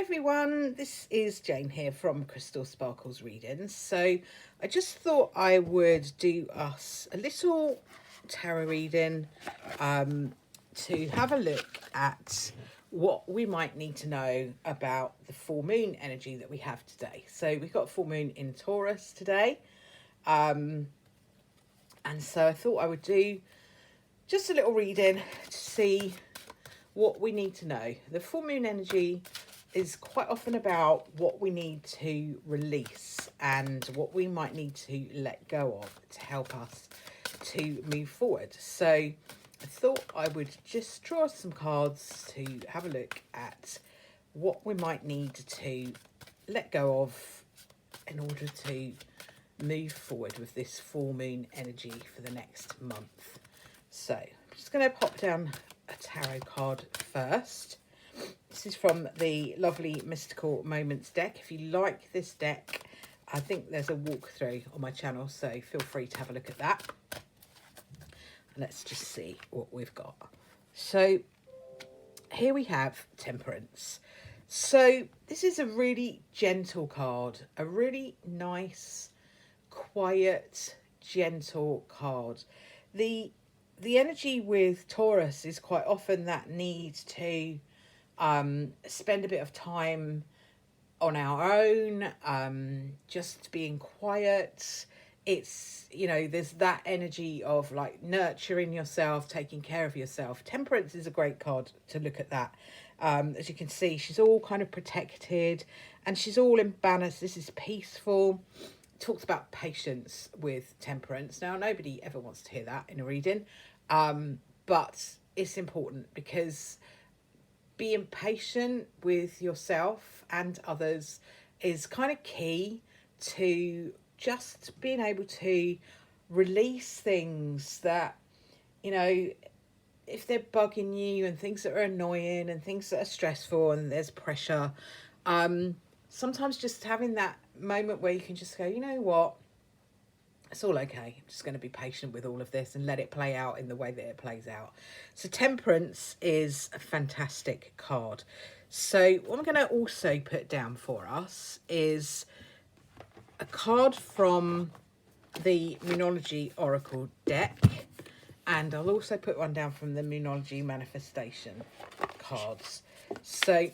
everyone, this is Jane here from Crystal Sparkles Readings. So I just thought I would do us a little tarot reading to have a look at what we might need to know about the full moon energy that we have today. So we've got full moon in Taurus today. And so I thought I would do just a little reading to see what we need to know. The full moon energy is quite often about what we need to release and what we might need to let go of to help us to move forward. So I thought I would just draw some cards to have a look at what we might need to let go of in order to move forward with this full moon energy for the next month. So I'm just going to pop down a tarot card first. This is from the lovely Mystical Moments deck. If you like this deck, I think there's a walkthrough on my channel, so feel free to have a look at that. Let's just see what we've got. So here we have Temperance. So this is a really gentle card, a really nice, quiet, gentle card. The energy with Taurus is quite often that need to spend a bit of time on our own, just being quiet. It's, you know, there's that energy of like nurturing yourself, taking care of yourself. Temperance is a great card to look at that. As you can see, she's all kind of protected and she's all in balance. This is peaceful. Talks about patience with Temperance. Now, nobody ever wants to hear that in a reading, but it's important because being patient with yourself and others is kind of key to just being able to release things that, you know, if they're bugging you and things that are annoying and things that are stressful and there's pressure, sometimes just having that moment where you can just go, you know what, it's all okay. I'm just going to be patient with all of this and let it play out in the way that it plays out. So Temperance is a fantastic card. So what I'm going to also put down for us is a card from the Moonology Oracle deck. And I'll also put one down from the Moonology Manifestation cards. So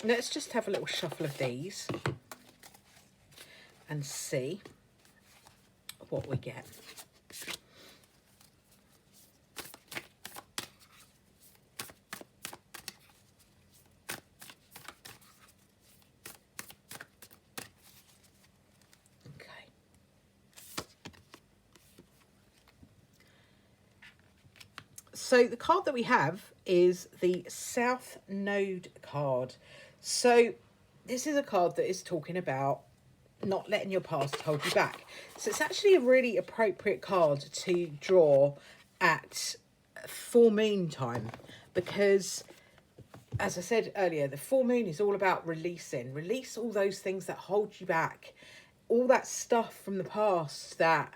let's just have a little shuffle of these and see what we get. Okay. So the card that we have is the South Node card. So this is a card that is talking about not letting your past hold you back. So it's actually a really appropriate card to draw at full moon time because, as I said earlier, the full moon is all about release all those things that hold you back, all that stuff from the past that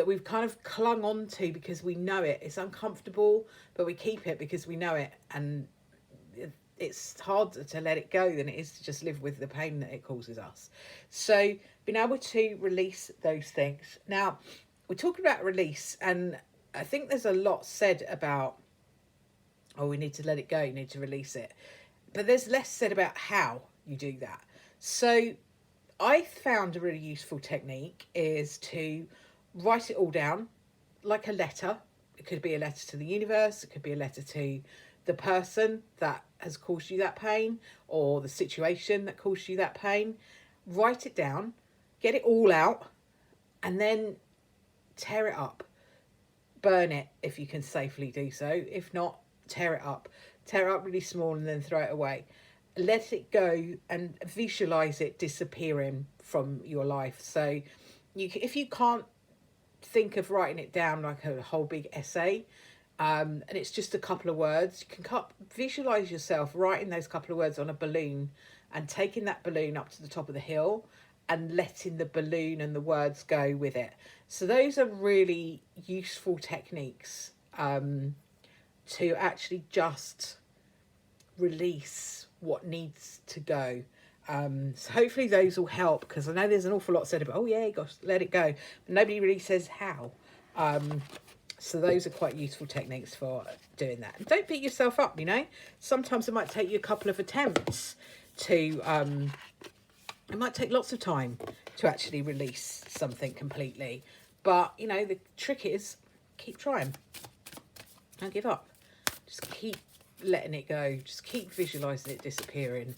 we've kind of clung on to because we know it. It's uncomfortable, but we keep it because we know it, and it's harder to let it go than it is to just live with the pain that it causes us. So being able to release those things. Now, we're talking about release, and I think there's a lot said about, oh, we need to let it go, you need to release it. But there's less said about how you do that. So I found a really useful technique is to write it all down like a letter. It could be a letter to the universe. It could be a letter to the person that has caused you that pain or the situation that caused you that pain. Write it down, get it all out, and then tear it up. Burn it if you can safely do so. If not, tear it up. Tear it up really small and then throw it away. Let it go and visualize it disappearing from your life. So if you can't think of writing it down like a whole big essay, and it's just a couple of words, you can visualize yourself writing those couple of words on a balloon and taking that balloon up to the top of the hill and letting the balloon and the words go with it. So those are really useful techniques to actually just release what needs to go. So hopefully those will help, because I know there's an awful lot said about, oh yeah, gosh, let it go, but nobody really says how. So those are quite useful techniques for doing that. And don't beat yourself up, you know. Sometimes it might take you a couple of attempts to, it might take lots of time to actually release something completely. But, you know, the trick is keep trying. Don't give up. Just keep letting it go. Just keep visualising it disappearing.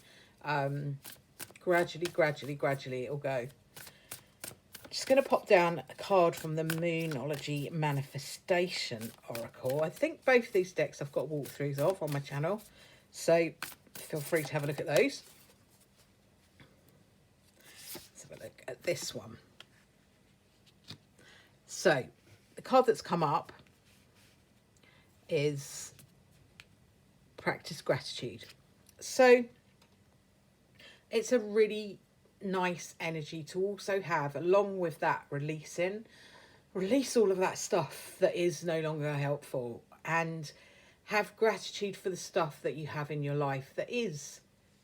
Gradually, it'll go. Just going to pop down a card from the Moonology Manifestation Oracle. I think both these decks I've got walkthroughs of on my channel, so feel free to have a look at those. Let's have a look at this one. So the card that's come up is Practice Gratitude. So it's a really nice energy to also have, along with that release all of that stuff that is no longer helpful, and have gratitude for the stuff that you have in your life that is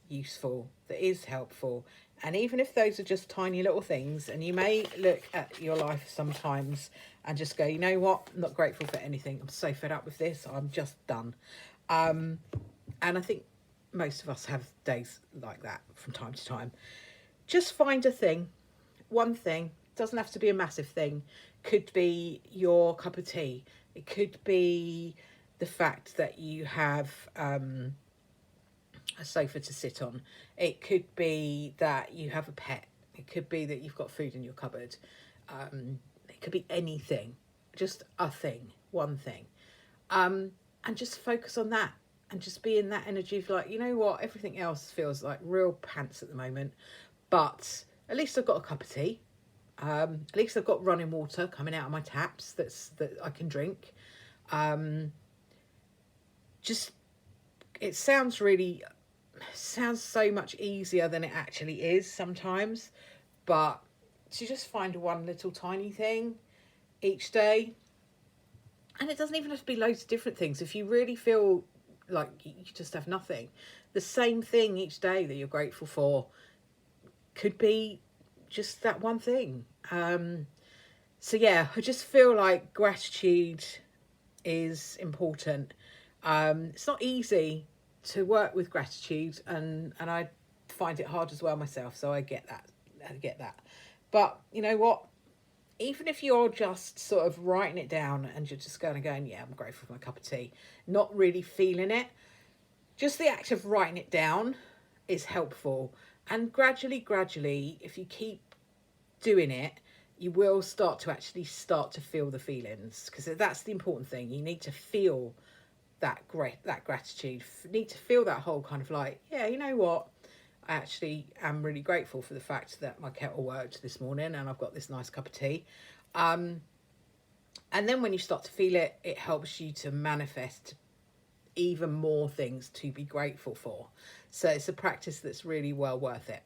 useful, that is helpful. And even if those are just tiny little things, and you may look at your life sometimes and just go, you know what, I'm not grateful for anything, I'm so fed up with this, I'm just done. And I think most of us have days like that from time to time. Just find a thing, one thing, doesn't have to be a massive thing. Could be your cup of tea. It could be the fact that you have a sofa to sit on. It could be that you have a pet. It could be that you've got food in your cupboard. It could be anything, just a thing, one thing. And just focus on that, and just be in that energy of like, you know what, everything else feels like real pants at the moment. But at least I've got a cup of tea. At least I've got running water coming out of my taps that I can drink. It sounds so much easier than it actually is sometimes. But to just find one little tiny thing each day. And it doesn't even have to be loads of different things. If you really feel like you just have nothing, the same thing each day that you're grateful for could be just that one thing. So yeah, I just feel like gratitude is important. It's not easy to work with gratitude, and I find it hard as well myself, so I get that. But you know what, even if you're just sort of writing it down and you're just going, yeah, I'm grateful for my cup of tea, not really feeling it, just the act of writing it down is helpful. And gradually, if you keep doing it, you will start to feel the feelings, because that's the important thing. You need to feel that gratitude. You need to feel that whole kind of like, yeah, you know what, I actually am really grateful for the fact that my kettle worked this morning and I've got this nice cup of tea. And then when you start to feel it, it helps you to manifest even more things to be grateful for. So it's a practice that's really well worth it.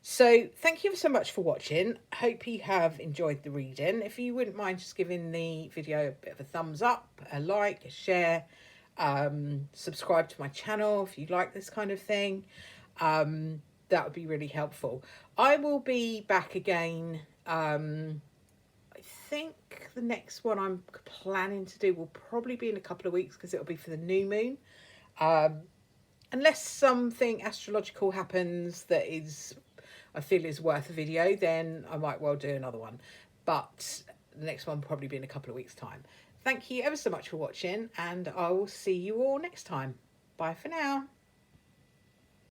So thank you so much for watching. Hope you have enjoyed the reading. If you wouldn't mind just giving the video a bit of a thumbs up, a like, a share, subscribe to my channel if you like this kind of thing. That would be really helpful. I will be back again. I think the next one I'm planning to do will probably be in a couple of weeks, because it'll be for the new moon. Unless something astrological happens that I feel is worth a video, then I might well do another one. But the next one will probably be in a couple of weeks' time. Thank you ever so much for watching, and I will see you all next time. Bye for now.